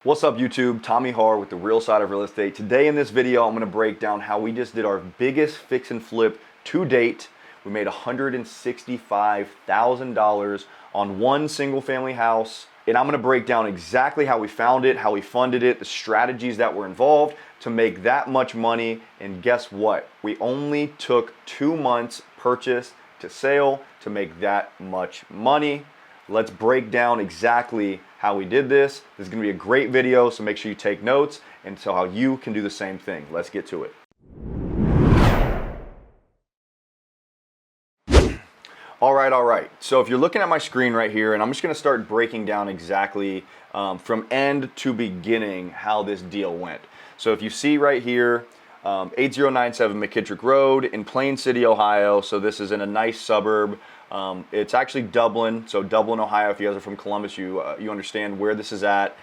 What's up YouTube? Tommy Har with the Real Side of Real Estate. Today in this video I'm going to break down how we just did our biggest fix and flip to date. We made $165,000 on one single family house, and I'm going to break down exactly how we found it, how we funded it, the strategies that were involved to make that much money. And guess what? We only took 2 months purchase to sale to make that much money. Let's break down exactly how we did this. This is going to be a great video, so make sure you take notes and so how you can do the same thing. Let's get to it. All right. So if you're looking at my screen right here, and I'm just going to start breaking down exactly from end to beginning how this deal went. So if you see right here, 8097 McKittrick Road in Plain City, Ohio. So this is in a nice suburb. It's actually Dublin. So Dublin, Ohio. If you guys are from Columbus, you understand where this is at.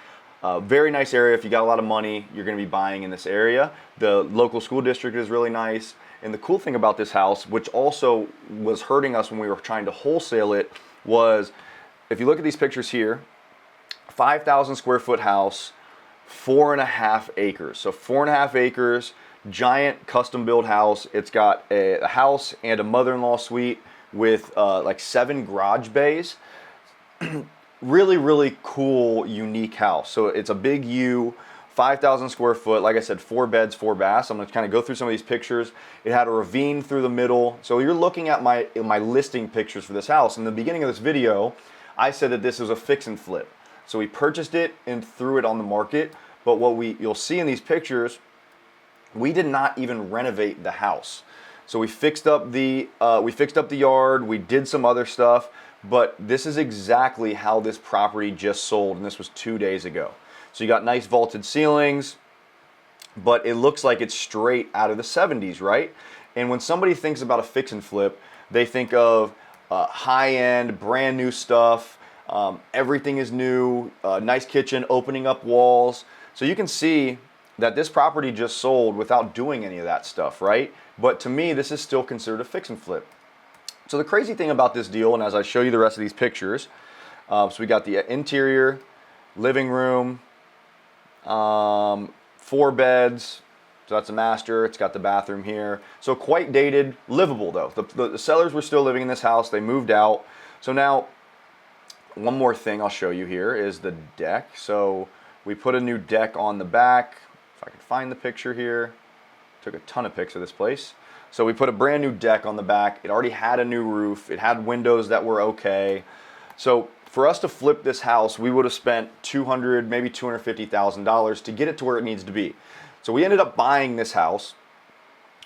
Very nice area. If you got a lot of money, you're going to be buying in this area. The local school district is really nice. And the cool thing about this house, which also was hurting us when we were trying to wholesale it, was if you look at these pictures here, 5,000 square foot house, 4.5 acres. So 4.5 acres. Giant custom built house. It's got a house and a mother-in-law suite with like 7 garage bays. really cool, unique house. So it's a big U, 5,000 square foot. Like I said, 4 beds, 4 baths. I'm gonna kind of go through some of these pictures. It had a ravine through the middle. So you're looking at my listing pictures for this house. In the beginning of this video, I said that this was a fix and flip. So we purchased it and threw it on the market. But what you'll see in these pictures, we did not even renovate the house. So we fixed up the yard, we did some other stuff, but this is exactly how this property just sold, and this was 2 days ago. So you got nice vaulted ceilings, but it looks like it's straight out of the 70s, right? And when somebody thinks about a fix and flip, they think of high-end, brand new stuff. Everything is new, nice kitchen, opening up walls. So you can see that this property just sold without doing any of that stuff, right? But to me, this is still considered a fix and flip. So the crazy thing about this deal, and as I show you the rest of these pictures, so we got the interior, living room, 4 beds, so that's a master, it's got the bathroom here. So quite dated, livable though. The sellers were still living in this house, they moved out. So now, one more thing I'll show you here is the deck. So we put a new deck on the back. If I can find the picture here. Took a ton of pics of this place. So we put a brand new deck on the back. It already had a new roof. It had windows that were okay. So for us to flip this house, we would have spent $200,000, maybe $250,000 to get it to where it needs to be. So we ended up buying this house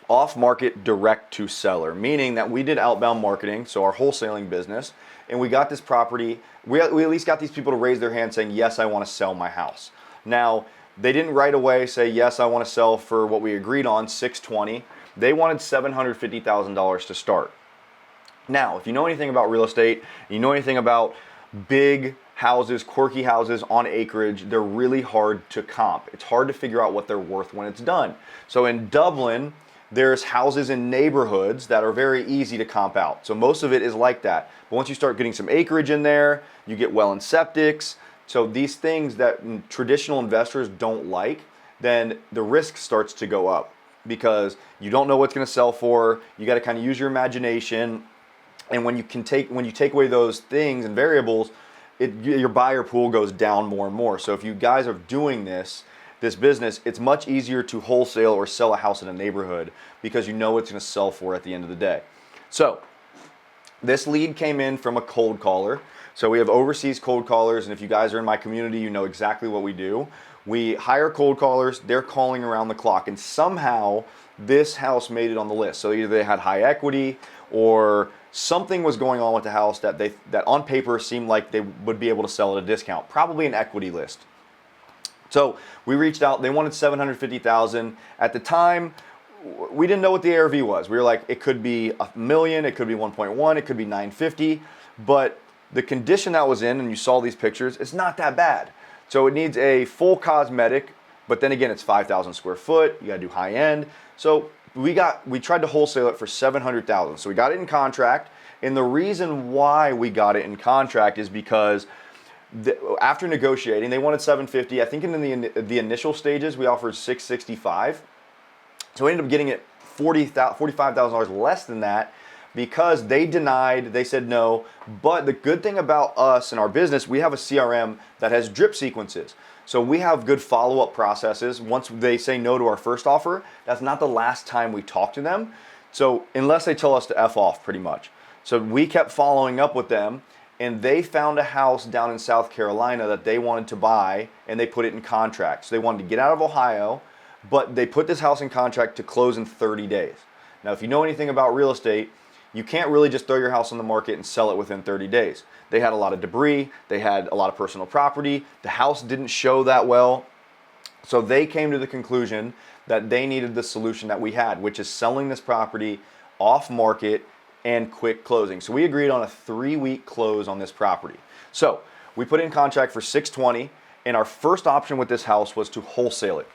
off market, direct to seller, meaning that we did outbound marketing, so our wholesaling business, and we got this property. We at least got these people to raise their hand saying, yes, I want to sell my house. Now, they didn't right away say, yes, I want to sell for what we agreed on, $620,000. They wanted $750,000 to start. Now, if you know anything about real estate, you know anything about big houses, quirky houses on acreage, they're really hard to comp. It's hard to figure out what they're worth when it's done. So in Dublin, there's houses in neighborhoods that are very easy to comp out. So most of it is like that. But once you start getting some acreage in there, you get well and septics. So these things that traditional investors don't like, then the risk starts to go up because you don't know what's going to sell for. You got to kind of use your imagination, and when you take away those things and variables, your buyer pool goes down more and more. So if you guys are doing this business, it's much easier to wholesale or sell a house in a neighborhood because you know what it's going to sell for at the end of the day. So this lead came in from a cold caller. So we have overseas cold callers, and if you guys are in my community, you know exactly what we do. We hire cold callers, they're calling around the clock, and somehow this house made it on the list. So either they had high equity or something was going on with the house that on paper seemed like they would be able to sell at a discount, probably an equity list. So we reached out, they wanted $750,000. At the time, we didn't know what the ARV was. We were like, it could be $1 million, it could be 1.1, it could be 950, but the condition that was in, and you saw these pictures, it's not that bad. So it needs a full cosmetic, but then again, it's 5,000 square foot. You gotta do high end. So we tried to wholesale it for $700,000. So we got it in contract, and the reason why we got it in contract is because After negotiating, they wanted 750. I think in the initial stages, we offered 665. So we ended up getting it $45,000 less than that because they denied, they said no. But the good thing about us and our business, we have a CRM that has drip sequences. So we have good follow-up processes. Once they say no to our first offer, that's not the last time we talk to them. So unless they tell us to F off pretty much. So we kept following up with them, and they found a house down in South Carolina that they wanted to buy, and they put it in contract. So they wanted to get out of Ohio, but they put this house in contract to close in 30 days. Now, if you know anything about real estate, you can't really just throw your house on the market and sell it within 30 days. They had a lot of debris, they had a lot of personal property, the house didn't show that well. So they came to the conclusion that they needed the solution that we had, which is selling this property off market and quick closing. So we agreed on a 3-week close on this property. So we put in contract for $620, and our first option with this house was to wholesale it.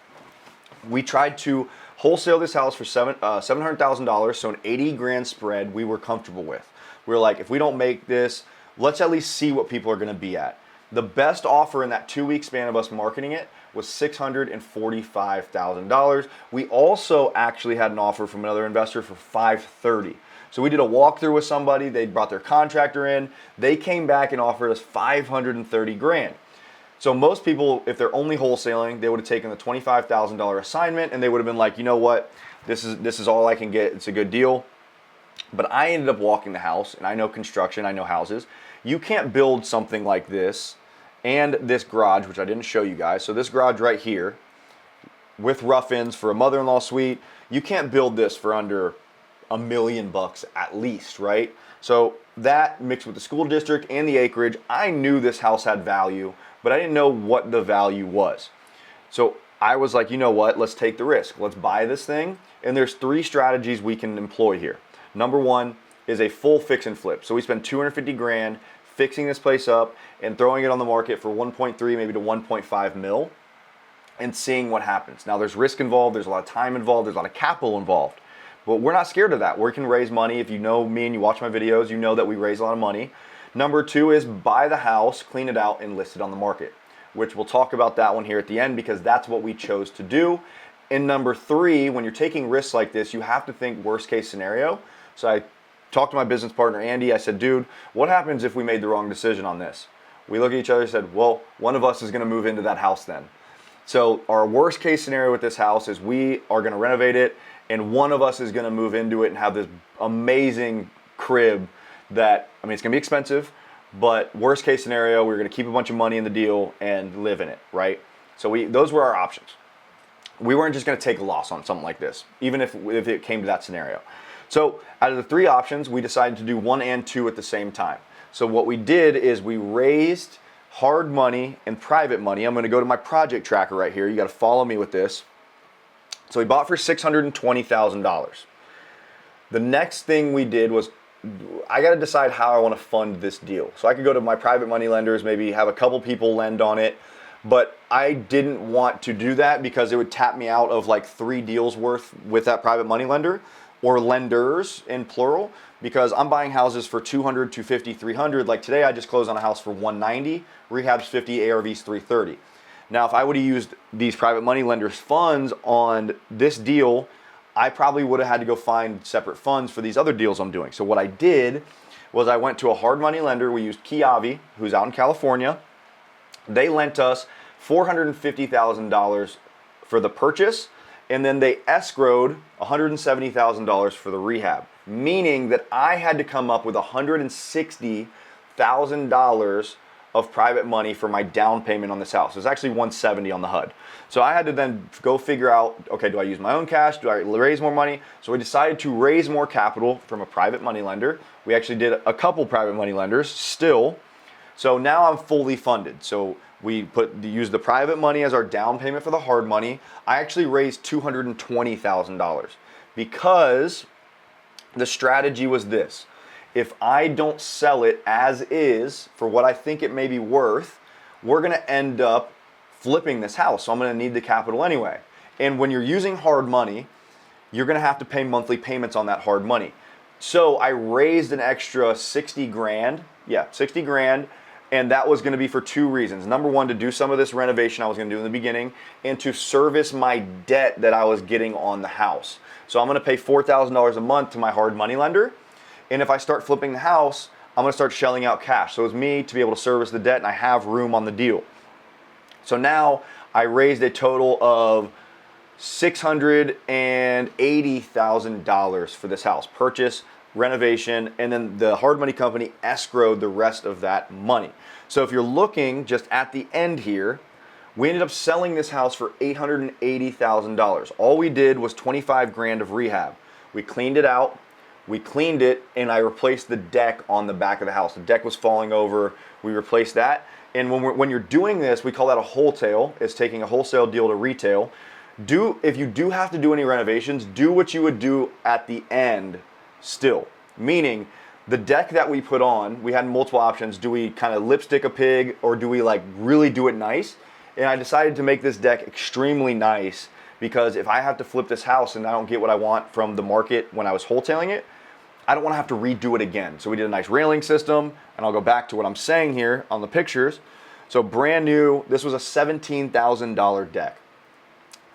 We tried to wholesale this house for $700,000, so an 80 grand spread we were comfortable with. We were like, if we don't make this, let's at least see what people are gonna be at. The best offer in that 2-week span of us marketing it was $645,000. We also actually had an offer from another investor for $530,000. So we did a walkthrough with somebody, they brought their contractor in, they came back and offered us $530 grand. So most people, if they're only wholesaling, they would have taken the $25,000 assignment and they would have been like, you know what, this is all I can get, it's a good deal. But I ended up walking the house, and I know construction, I know houses. You can't build something like this and this garage, which I didn't show you guys. So this garage right here with rough-ins for a mother-in-law suite, you can't build this for under $1 million at least, right? So that mixed with the school district and the acreage, I knew this house had value, but I didn't know what the value was. So I was like, you know what, let's take the risk. Let's buy this thing. And there's 3 strategies we can employ here. Number 1 is a full fix and flip. So we spend 250 grand fixing this place up and throwing it on the market for 1.3, maybe to 1.5 mil and seeing what happens. Now there's risk involved, there's a lot of time involved, there's a lot of capital involved. But we're not scared of that. We can raise money. If you know me and you watch my videos, you know that we raise a lot of money. Number 2 is buy the house, clean it out, and list it on the market, which we'll talk about that one here at the end because that's what we chose to do. And number 3, when you're taking risks like this, you have to think worst case scenario. So I talked to my business partner, Andy. I said, dude, what happens if we made the wrong decision on this? We looked at each other and said, well, one of us is going to move into that house then. So our worst case scenario with this house is we are going to renovate it, and one of us is going to move into it and have this amazing crib that, I mean, it's going to be expensive, but worst case scenario, we're going to keep a bunch of money in the deal and live in it, right? So those were our options. We weren't just going to take a loss on something like this, even if it came to that scenario. So out of the 3 options, we decided to do 1 and 2 at the same time. So what we did is we raised hard money and private money. I'm going to go to my project tracker right here. You got to follow me with this. So we bought for $620,000. The next thing we did was I got to decide how I want to fund this deal. So I could go to my private money lenders, maybe have a couple people lend on it, but I didn't want to do that because it would tap me out of like 3 deals worth with that private money lender or lenders in plural, because I'm buying houses for 200, 250, 300. Like today I just closed on a house for 190, rehab's 50, ARV's 330. Now, if I would have used these private money lenders' funds on this deal, I probably would have had to go find separate funds for these other deals I'm doing. So what I did was I went to a hard money lender. We used Kiavi, who's out in California. They lent us $450,000 for the purchase, and then they escrowed $170,000 for the rehab, meaning that I had to come up with $160,000 of private money for my down payment on this house. It was actually $170,000 on the HUD. So I had to then go figure out, okay, do I use my own cash? Do I raise more money? So we decided to raise more capital from a private money lender. We actually did a couple private money lenders still. So now I'm fully funded. So we used the private money as our down payment for the hard money. I actually raised $220,000 because the strategy was this. If I don't sell it as is for what I think it may be worth, we're gonna end up flipping this house. So I'm gonna need the capital anyway. And when you're using hard money, you're gonna have to pay monthly payments on that hard money. So I raised an extra 60 grand. Yeah, 60 grand. And that was going to be for two reasons. Number one, to do some of this renovation I was going to do in the beginning, and to service my debt that I was getting on the house. So I'm going to pay $4,000 a month to my hard money lender. And if I start flipping the house, I'm going to start shelling out cash. So it's me to be able to service the debt, and I have room on the deal. So now I raised a total of $680,000 for this house. Purchase, renovation, and then the hard money company escrowed the rest of that money. So if you're looking just at the end here, we ended up selling this house for $880,000. All we did was 25 grand of rehab. We cleaned it out, we cleaned it, and I replaced the deck on the back of the house. The deck was falling over, we replaced that. And when you're doing this, we call that a wholetail. It's taking a wholesale deal to retail. If you do have to do any renovations, do what you would do at the end still. Meaning, the deck that we put on, we had multiple options. Do we kind of lipstick a pig, or do we like really do it nice? And I decided to make this deck extremely nice, because if I have to flip this house and I don't get what I want from the market when I was wholetailing it, I don't want to have to redo it again. So we did a nice railing system, and I'll go back to what I'm saying here on the pictures. So brand new, this was a $17,000 deck.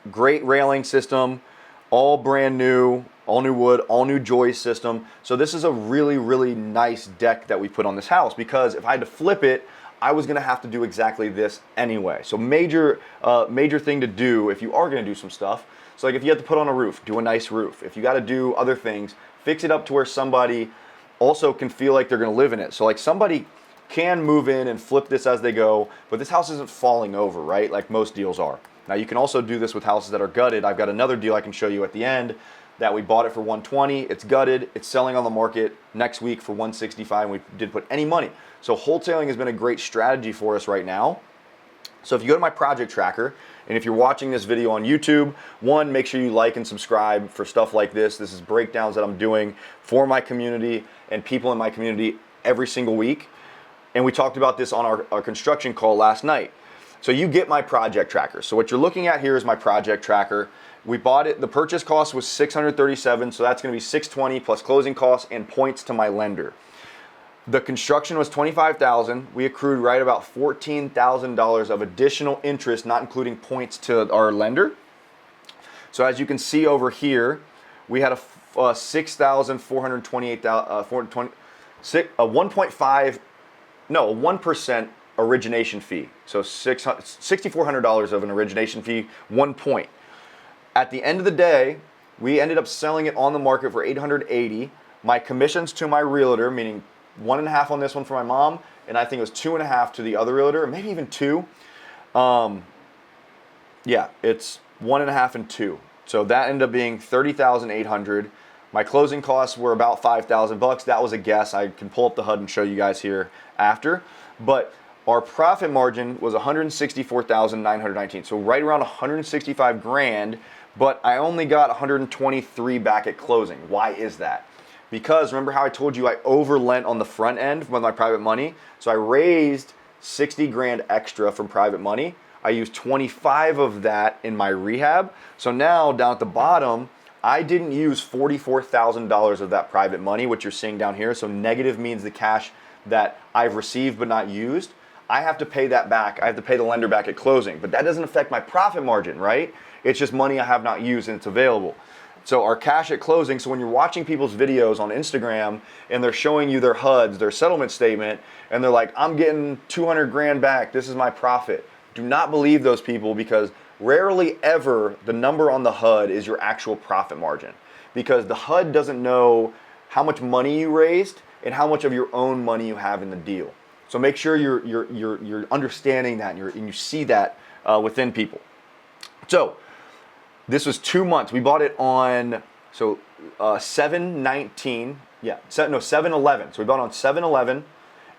Great railing system, all brand new, all new wood, all new joist system. So this is a really, really nice deck that we put on this house, because if I had to flip it, I was gonna have to do exactly this anyway. So major thing to do if you are gonna do some stuff. So like if you have to put on a roof, do a nice roof. If you gotta do other things, fix it up to where somebody also can feel like they're gonna live in it. So like somebody can move in and flip this as they go, but this house isn't falling over, right? Like most deals are. Now you can also do this with houses that are gutted. I've got another deal I can show you at the end that we bought it for $120. It's gutted. It's selling on the market next week for $165, and we didn't put any money. So wholetailing has been a great strategy for us right now. So if you go to my project tracker, and if you're watching this video on YouTube, one, make sure you like and subscribe for stuff like this. This is breakdowns that I'm doing for my community and people in my community every single week. And we talked about this on our construction call last night. So you get my project tracker. So what you're looking at here is my project tracker. We bought it, the purchase cost was $637, so that's gonna be $620 plus closing costs and points to my lender. The construction was $25,000. We accrued right about $14,000 of additional interest, not including points to our lender. So as you can see over here, we had a 1% origination fee. So $6,400 of an origination fee, 1 point. At the end of the day, we ended up selling it on the market for $880. My commissions to my realtor, meaning 1.5 on this one for my mom, and I think it was 2.5 to the other realtor, maybe even 2. Yeah, it's 1.5 and 2. So that ended up being $30,800. My closing costs were about $5,000. That was a guess. I can pull up the HUD and show you guys here after. But our profit margin was $164,919. So right around 165 grand, but I only got 123 back at closing. Why is that? Because remember how I told you I overlent on the front end with my private money? So I raised 60 grand extra from private money. I used 25 of that in my rehab. So now down at the bottom, I didn't use $44,000 of that private money, which you're seeing down here. So negative means the cash that I've received but not used. I have to pay that back. I have to pay the lender back at closing, but that doesn't affect my profit margin, right? It's just money I have not used and it's available. So our cash at closing, so when you're watching people's videos on Instagram and they're showing you their HUDs, their settlement statement, and they're like, I'm getting 200 grand back, this is my profit. Do not believe those people, because rarely ever the number on the HUD is your actual profit margin, because the HUD doesn't know how much money you raised and how much of your own money you have in the deal. So make sure you're understanding that and you see that within people. So this was 2 months. We bought it on 7/19. Yeah, 7/11. So we bought it on 7/11,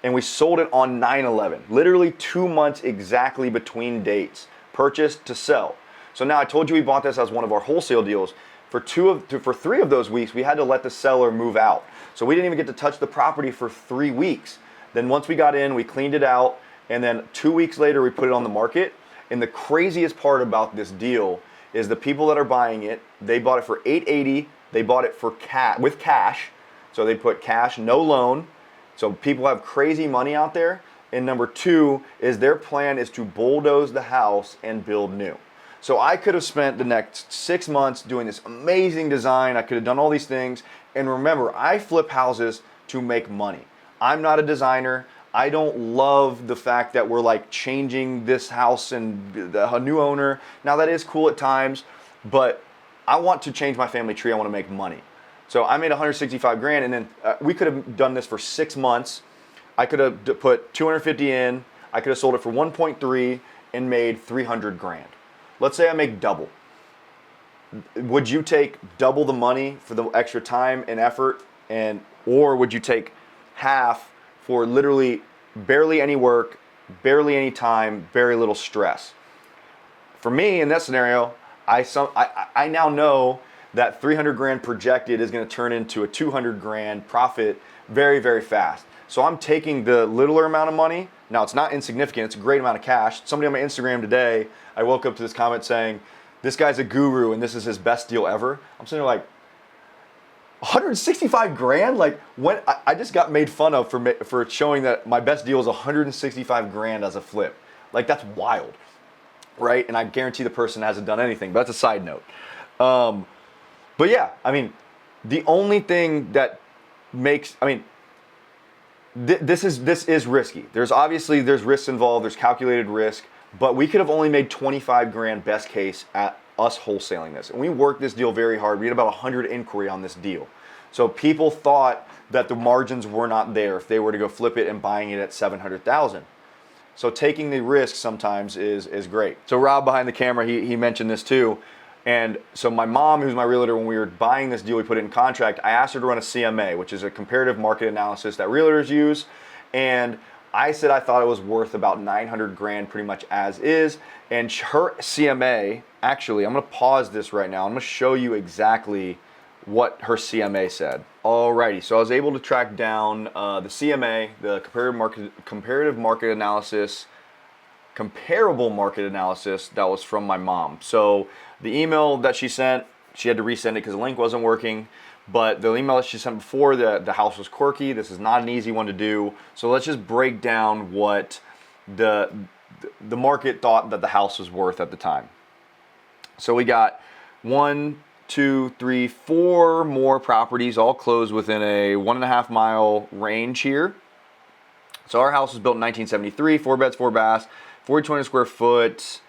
and we sold it on 9/11. Literally 2 months exactly between dates, purchase to sell. So now I told you we bought this as one of our wholesale deals. For 3 of those weeks, we had to let the seller move out. So we didn't even get to touch the property for 3 weeks. Then once we got in, we cleaned it out, and then 2 weeks later, we put it on the market. And the craziest part about this deal is the people that are buying it, they bought it for $880. They bought it for with cash. So they put cash, no loan. So people have crazy money out there. And number two is their plan is to bulldoze the house and build new. So I could have spent the next 6 months doing this amazing design. I could have done all these things. And remember, I flip houses to make money. I'm not a designer. I don't love the fact that we're like changing this house and a new owner. Now that is cool at times, but I want to change my family tree. I want to make money. So I made 165 grand, and then we could have done this for 6 months. I could have put 250 in. I could have sold it for 1.3 and made 300 grand. Let's say I make double. Would you take double the money for the extra time and effort, or would you take half for literally barely any work, barely any time, very little stress? For me, in that scenario, I now know that 300 grand projected is going to turn into a 200 grand profit very, very fast. So I'm taking the littler amount of money. Now, it's not insignificant. It's a great amount of cash. Somebody on my Instagram today, I woke up to this comment saying, this guy's a guru and this is his best deal ever. I'm sitting there like, 165 grand? Like, when I just got made fun of for showing that my best deal is 165 grand as a flip. Like, that's wild, right? And I guarantee the person hasn't done anything, but that's a side note. But yeah, I mean, the only thing that makes, I mean, this is risky. There's risks involved. There's calculated risk, but we could have only made 25 grand best case at us wholesaling this. And we worked this deal very hard. We had about 100 inquiry on this deal. So people thought that the margins were not there if they were to go flip it and buying it at 700,000. So taking the risk sometimes is great. So Rob behind the camera, he mentioned this too. And so my mom, who's my realtor, when we were buying this deal, we put it in contract, I asked her to run a CMA, which is a comparative market analysis that realtors use. And I said I thought it was worth about 900 grand pretty much as is. And her CMA, actually, I'm gonna pause this right now. I'm gonna show you exactly what her CMA said. Alrighty, so I was able to track down the CMA, the comparative market analysis, comparable market analysis that was from my mom. So the email that she sent, she had to resend it because the link wasn't working. But the email that she sent before, the house was quirky. This is not an easy one to do. So let's just break down what the market thought that the house was worth at the time. So we got 1, 2, 3, 4 more properties all closed within a 1.5 mile range here. So our house was built in 1973, 4 beds, 4 baths, 420 square foot,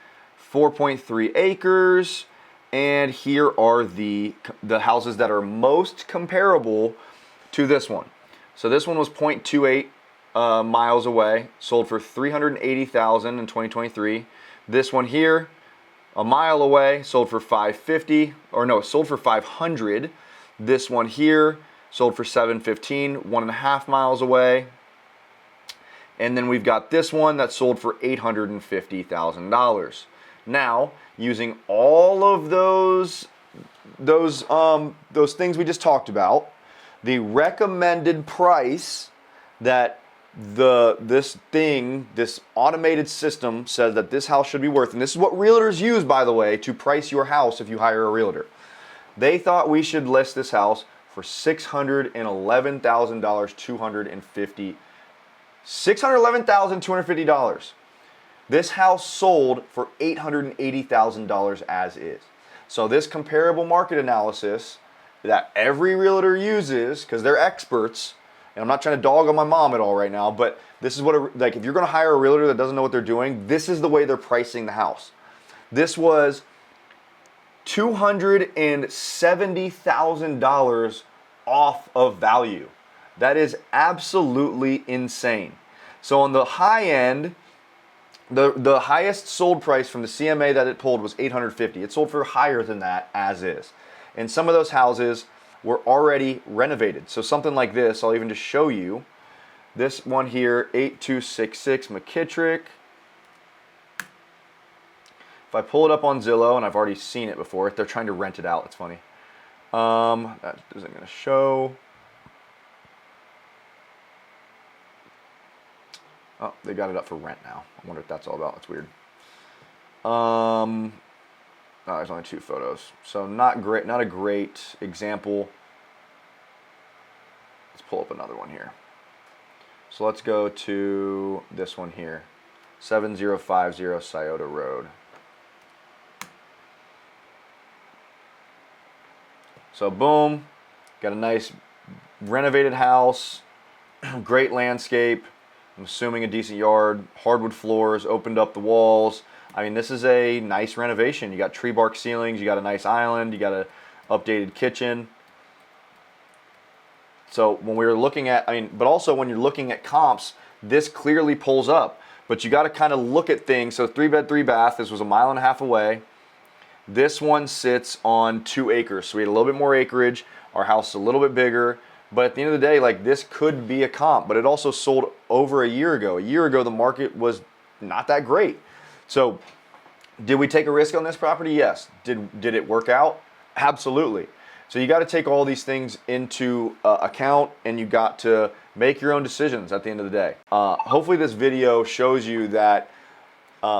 4.3 acres. And here are the houses that are most comparable to this one. So this one was 0.28 miles away, sold for $380,000 in 2023. This one here, a mile away, sold for $550, or no, sold for $500. This one here, sold for $715, 1.5 miles away. And then we've got this one that sold for $850,000. Now, using all of those things we just talked about, the recommended price that this automated system says that this house should be worth, and this is what realtors use, by the way, to price your house if you hire a realtor. They thought we should list this house for $611,250. This house sold for $880,000 as is. So this comparable market analysis that every realtor uses, because they're experts, and I'm not trying to dog on my mom at all right now, but this is what, like, if you're going to hire a realtor that doesn't know what they're doing, this is the way they're pricing the house. This was $270,000 off of value. That is absolutely insane. So on the high end, the highest sold price from the CMA that it pulled was $850. It sold for higher than that as is. And some of those houses were already renovated. So something like this, I'll even just show you. This one here, 8266 McKittrick. If I pull it up on Zillow, and I've already seen it before, they're trying to rent it out, it's funny. That isn't gonna show. Oh, they got it up for rent now. I wonder what that's all about. That's weird. Oh, there's only 2 photos. So not great, not a great example. Let's pull up another one here. So let's go to this one here, 7050 Scioto Road. So boom, got a nice renovated house, great landscape, I'm assuming a decent yard, hardwood floors, opened up the walls. I mean, this is a nice renovation. You got tree bark ceilings, you got a nice island, you got a updated kitchen. So when we were looking at, but also when you're looking at comps, this clearly pulls up. But you got to kind of look at things. So 3-bed, 3-bath, this was a 1.5 miles away. This one sits on 2 acres. So we had a little bit more acreage. Our house is a little bit bigger. But at the end of the day, like, this could be a comp. But it also sold over a year ago. A year ago, the market was not that great. So did we take a risk on this property? Yes. Did it work out? Absolutely. So you got to take all these things into account, and you got to make your own decisions at the end of the day. Hopefully this video shows you that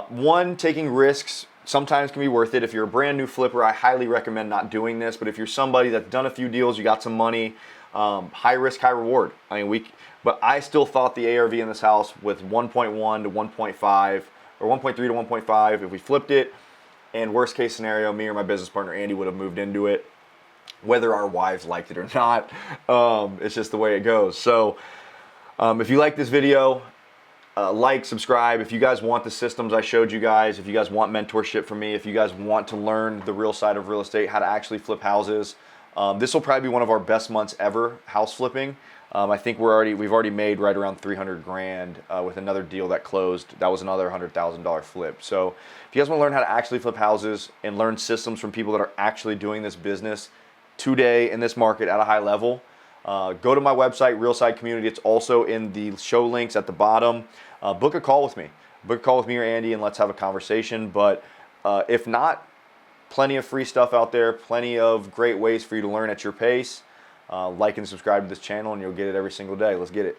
one, taking risks sometimes can be worth it. If you're a brand new flipper, I highly recommend not doing this. But if you're somebody that's done a few deals, you got some money, high risk, high reward. But I still thought the ARV in this house with 1.1 to 1.5 or 1.3 to 1.5, if we flipped it, and worst case scenario, me or my business partner Andy would have moved into it, whether our wives liked it or not. It's just the way it goes. So if you like this video, like, subscribe. If you guys want the systems I showed you guys, if you guys want mentorship from me, if you guys want to learn the real side of real estate, how to actually flip houses, this will probably be one of our best months ever, house flipping. I think we've already made right around 300 grand with another deal that closed. That was another $100,000 flip. So if you guys want to learn how to actually flip houses and learn systems from people that are actually doing this business today in this market at a high level, go to my website, Real Side Community. It's also in the show links at the bottom. Book a call with me. Book a call with me or Andy, and let's have a conversation. But if not, plenty of free stuff out there, plenty of great ways for you to learn at your pace. Like and subscribe to this channel, and you'll get it every single day. Let's get it.